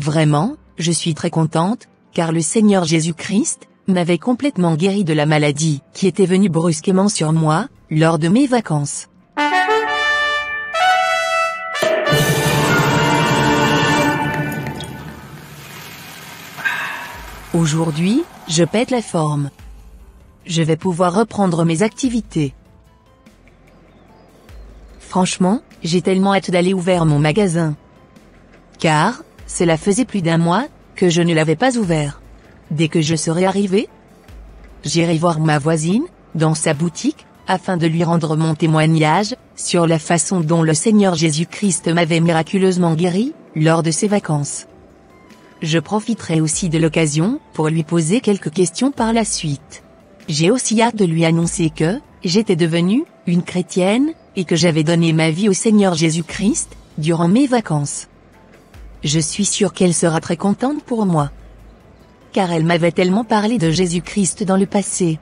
Vraiment, je suis très contente, car le Seigneur Jésus-Christ m'avait complètement guéri de la maladie qui était venue brusquement sur moi, lors de mes vacances. Aujourd'hui, je pète la forme. Je vais pouvoir reprendre mes activités. Franchement, j'ai tellement hâte d'aller ouvrir mon magasin. Car, cela faisait plus d'un mois que je ne l'avais pas ouvert. Dès que je serai arrivé, j'irai voir ma voisine, dans sa boutique, afin de lui rendre mon témoignage sur la façon dont le Seigneur Jésus-Christ m'avait miraculeusement guéri, lors de ses vacances. Je profiterai aussi de l'occasion pour lui poser quelques questions par la suite. J'ai aussi hâte de lui annoncer que j'étais devenue une chrétienne et que j'avais donné ma vie au Seigneur Jésus-Christ durant mes vacances. Je suis sûre qu'elle sera très contente pour moi. Car elle m'avait tellement parlé de Jésus-Christ dans le passé.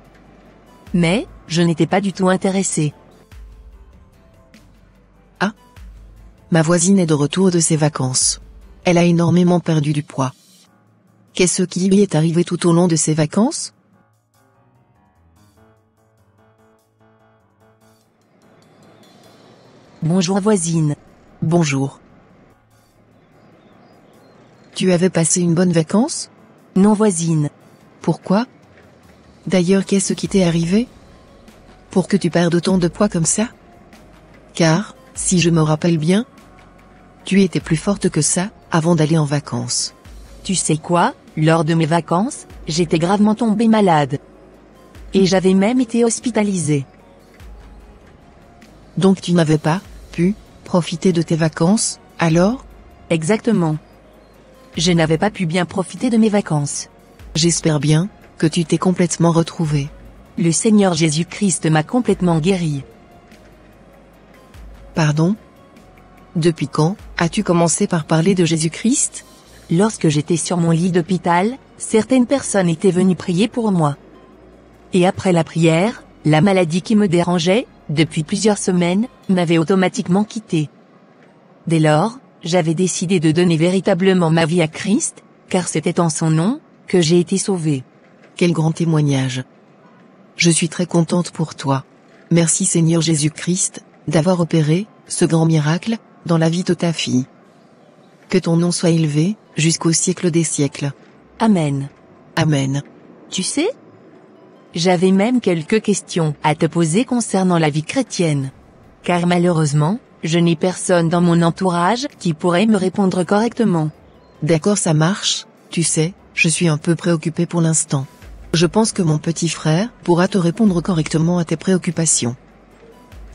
Mais, je n'étais pas du tout intéressée. Ah. Ma voisine est de retour de ses vacances. Elle a énormément perdu du poids. Qu'est-ce qui lui est arrivé tout au long de ses vacances? Bonjour voisine. Bonjour. Tu avais passé une bonne vacance? Non voisine. Pourquoi? D'ailleurs, qu'est-ce qui t'est arrivé? Pour que tu perdes autant de poids comme ça? Car, si je me rappelle bien, tu étais plus forte que ça, avant d'aller en vacances. Tu sais quoi, lors de mes vacances, j'étais gravement tombée malade. Et j'avais même été hospitalisée. Donc tu n'avais pas pu profiter de tes vacances, alors? Exactement. Je n'avais pas pu bien profiter de mes vacances. J'espère bien que tu t'es complètement retrouvée. Le Seigneur Jésus-Christ m'a complètement guéri. Pardon? Depuis quand as-tu commencé par parler de Jésus-Christ? Lorsque j'étais sur mon lit d'hôpital, certaines personnes étaient venues prier pour moi. Et après la prière, la maladie qui me dérangeait, depuis plusieurs semaines, m'avait automatiquement quitté. Dès lors, j'avais décidé de donner véritablement ma vie à Christ, car c'était en son nom que j'ai été sauvée. Quel grand témoignage. Je suis très contente pour toi. Merci Seigneur Jésus-Christ, d'avoir opéré ce grand miracle dans la vie de ta fille. Que ton nom soit élevé, jusqu'au siècle des siècles. Amen. Amen. Tu sais? J'avais même quelques questions à te poser concernant la vie chrétienne. Car malheureusement, je n'ai personne dans mon entourage qui pourrait me répondre correctement. D'accord, ça marche. Tu sais, je suis un peu préoccupée pour l'instant. Je pense que mon petit frère pourra te répondre correctement à tes préoccupations.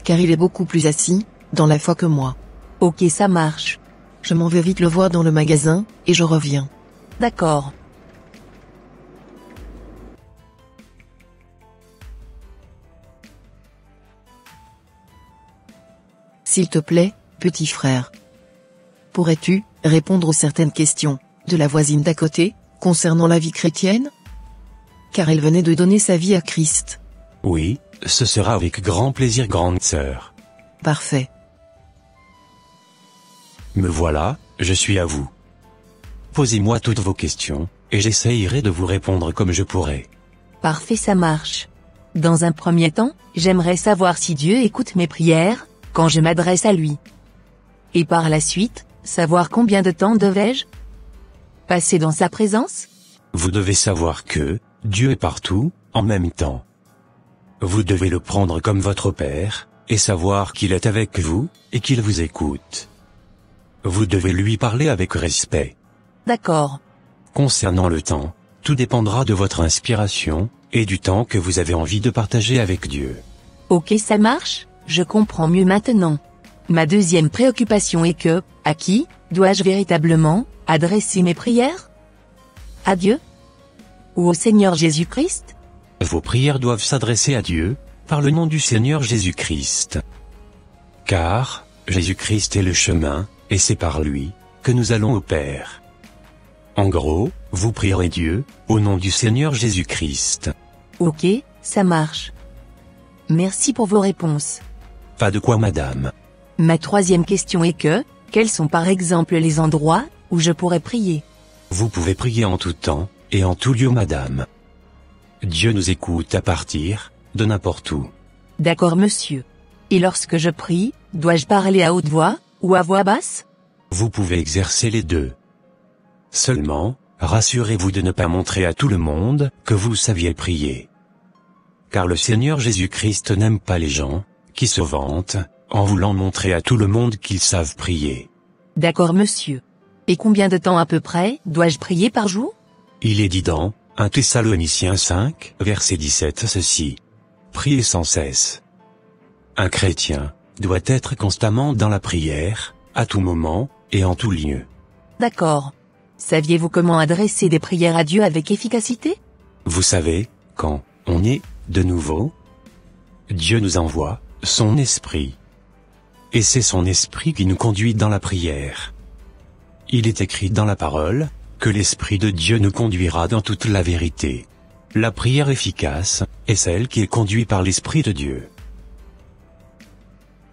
Car il est beaucoup plus assis dans la foi que moi. Ok, ça marche. Je m'en vais vite le voir dans le magasin, et je reviens. D'accord. S'il te plaît, petit frère. Pourrais-tu répondre aux certaines questions de la voisine d'à côté, concernant la vie chrétienne? Car elle venait de donner sa vie à Christ. Oui, ce sera avec grand plaisir, grande sœur. Parfait. Me voilà, je suis à vous. Posez-moi toutes vos questions, et j'essayerai de vous répondre comme je pourrai. Parfait, ça marche. Dans un premier temps, j'aimerais savoir si Dieu écoute mes prières, quand je m'adresse à lui. Et par la suite, savoir combien de temps devais-je passer dans sa présence? Vous devez savoir que Dieu est partout, en même temps. Vous devez le prendre comme votre Père, et savoir qu'il est avec vous, et qu'il vous écoute. Vous devez lui parler avec respect. D'accord. Concernant le temps, tout dépendra de votre inspiration, et du temps que vous avez envie de partager avec Dieu. Ok, ça marche, je comprends mieux maintenant. Ma deuxième préoccupation est que, à qui dois-je véritablement adresser mes prières? À Dieu? Ou au Seigneur Jésus-Christ? Vos prières doivent s'adresser à Dieu, par le nom du Seigneur Jésus-Christ. Car, Jésus-Christ est le chemin, et c'est par lui que nous allons au Père. En gros, vous prierez Dieu, au nom du Seigneur Jésus-Christ. Ok, ça marche. Merci pour vos réponses. Pas de quoi, madame. Ma troisième question est que, quels sont par exemple les endroits où je pourrais prier? Vous pouvez prier en tout temps, et en tout lieu, madame. Dieu nous écoute à partir de n'importe où. D'accord, monsieur. Et lorsque je prie, dois-je parler à haute voix, ou à voix basse? Vous pouvez exercer les deux. Seulement, rassurez-vous de ne pas montrer à tout le monde que vous saviez prier. Car le Seigneur Jésus-Christ n'aime pas les gens qui se vantent, en voulant montrer à tout le monde qu'ils savent prier. D'accord, monsieur. Et combien de temps à peu près dois-je prier par jour? Il est dit dans 1 Thessaloniciens 5, verset 17 ceci. Priez sans cesse. Un chrétien doit être constamment dans la prière, à tout moment, et en tout lieu. D'accord. Saviez-vous comment adresser des prières à Dieu avec efficacité? Vous savez, quand on est de nouveau, Dieu nous envoie son esprit. Et c'est son esprit qui nous conduit dans la prière. Il est écrit dans la parole que l'Esprit de Dieu nous conduira dans toute la vérité. La prière efficace est celle qui est conduite par l'Esprit de Dieu.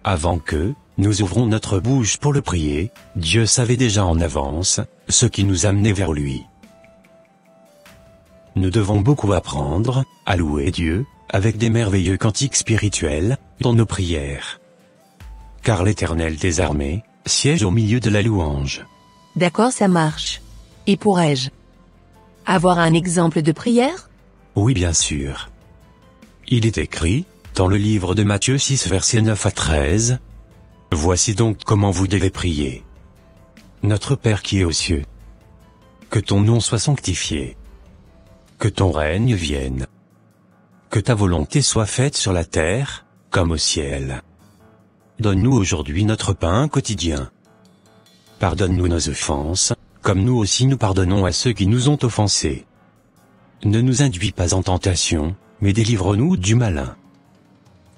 Avant que nous ouvrons notre bouche pour le prier, Dieu savait déjà en avance ce qui nous amenait vers lui. Nous devons beaucoup apprendre à louer Dieu avec des merveilleux cantiques spirituels dans nos prières. Car l'Éternel des armées siège au milieu de la louange. D'accord, ça marche. Et pourrais-je avoir un exemple de prière? Oui, bien sûr. Il est écrit, dans le livre de Matthieu 6 versets 9 à 13, « Voici donc comment vous devez prier. Notre Père qui est aux cieux, que ton nom soit sanctifié, que ton règne vienne, que ta volonté soit faite sur la terre, comme au ciel. Donne-nous aujourd'hui notre pain quotidien. Pardonne-nous nos offenses, comme nous aussi nous pardonnons à ceux qui nous ont offensés. Ne nous induis pas en tentation, mais délivre-nous du malin.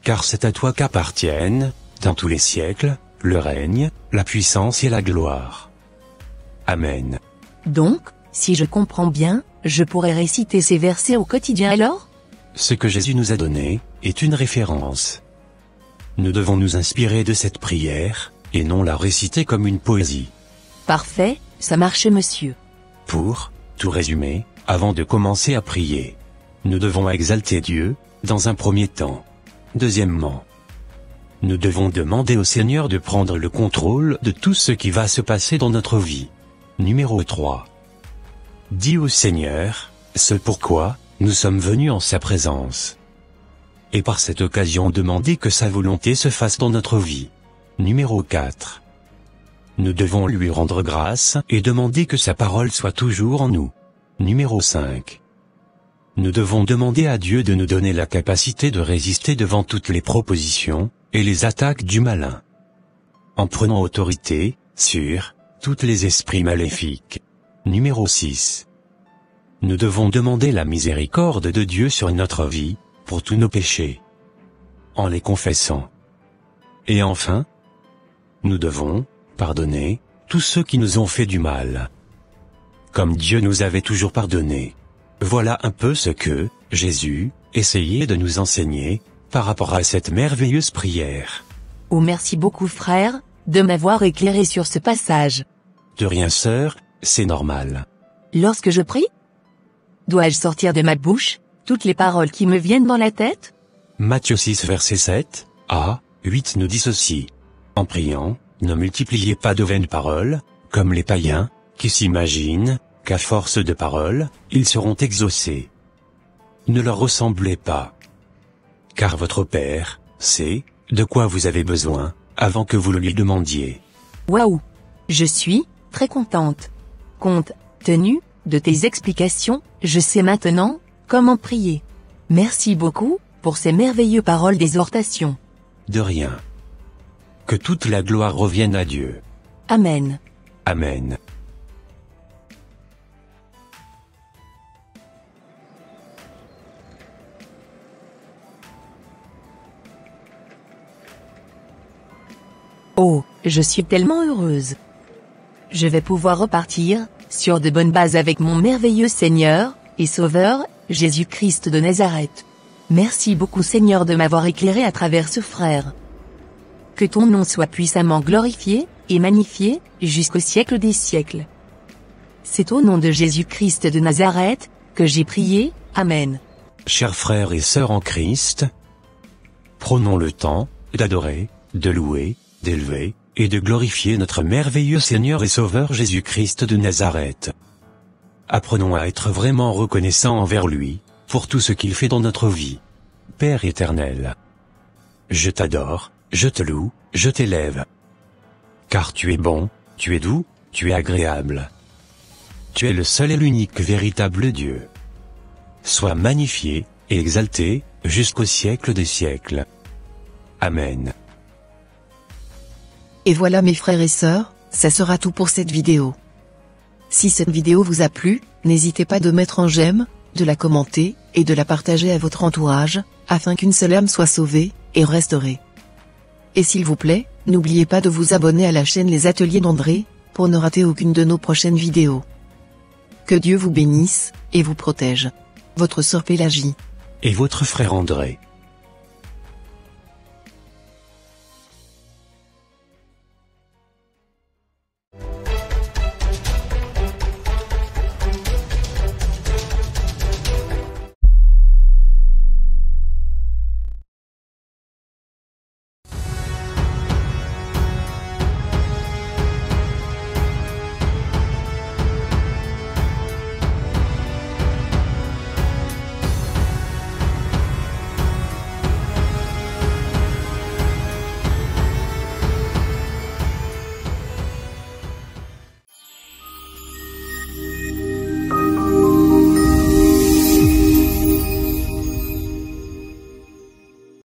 Car c'est à toi qu'appartiennent, dans tous les siècles, le règne, la puissance et la gloire. Amen. Donc, si je comprends bien, je pourrais réciter ces versets au quotidien alors? Ce que Jésus nous a donné est une référence. Nous devons nous inspirer de cette prière, et non la réciter comme une poésie. Parfait, ça marche, monsieur. Pour tout résumer, avant de commencer à prier, nous devons exalter Dieu, dans un premier temps. Deuxièmement, nous devons demander au Seigneur de prendre le contrôle de tout ce qui va se passer dans notre vie. Numéro 3. Dis au Seigneur ce pourquoi nous sommes venus en sa présence. Et par cette occasion demander que sa volonté se fasse dans notre vie. Numéro 4. Nous devons lui rendre grâce et demander que sa parole soit toujours en nous. Numéro 5. Nous devons demander à Dieu de nous donner la capacité de résister devant toutes les propositions et les attaques du malin, en prenant autorité sur tous les esprits maléfiques. Numéro 6. Nous devons demander la miséricorde de Dieu sur notre vie, pour tous nos péchés, en les confessant. Et enfin, nous devons pardonner tous ceux qui nous ont fait du mal, comme Dieu nous avait toujours pardonné. Voilà un peu ce que Jésus essayait de nous enseigner par rapport à cette merveilleuse prière. Oh, merci beaucoup, frère, de m'avoir éclairé sur ce passage. De rien, sœur, c'est normal. Lorsque je prie, dois-je sortir de ma bouche toutes les paroles qui me viennent dans la tête? Matthieu 6 verset 7 à 8 nous dit ceci. En priant, ne multipliez pas de vaines paroles, comme les païens, qui s'imaginent qu'à force de paroles, ils seront exaucés. Ne leur ressemblez pas. Car votre Père sait de quoi vous avez besoin, avant que vous le lui demandiez. Waouh! Je suis très contente. Compte tenu de tes explications, je sais maintenant comment prier. Merci beaucoup pour ces merveilleuses paroles d'exhortation. De rien. Que toute la gloire revienne à Dieu. Amen. Amen. Oh, je suis tellement heureuse. Je vais pouvoir repartir sur de bonnes bases avec mon merveilleux Seigneur et Sauveur, Jésus-Christ de Nazareth. Merci beaucoup, Seigneur, de m'avoir éclairé à travers ce frère. Que ton nom soit puissamment glorifié et magnifié jusqu'au siècle des siècles. C'est au nom de Jésus-Christ de Nazareth, que j'ai prié, Amen. Chers frères et sœurs en Christ, prenons le temps d'adorer, de louer, d'élever, et de glorifier notre merveilleux Seigneur et Sauveur Jésus-Christ de Nazareth. Apprenons à être vraiment reconnaissants envers lui, pour tout ce qu'il fait dans notre vie. Père éternel, je t'adore, je te loue, je t'élève. Car tu es bon, tu es doux, tu es agréable. Tu es le seul et l'unique véritable Dieu. Sois magnifié et exalté, jusqu'au siècle des siècles. Amen. Et voilà mes frères et sœurs, ça sera tout pour cette vidéo. Si cette vidéo vous a plu, n'hésitez pas de mettre un j'aime, de la commenter, et de la partager à votre entourage, afin qu'une seule âme soit sauvée, et restaurée. Et s'il vous plaît, n'oubliez pas de vous abonner à la chaîne Les Ateliers d'André, pour ne rater aucune de nos prochaines vidéos. Que Dieu vous bénisse, et vous protège. Votre sœur Pélagie. Et votre frère André.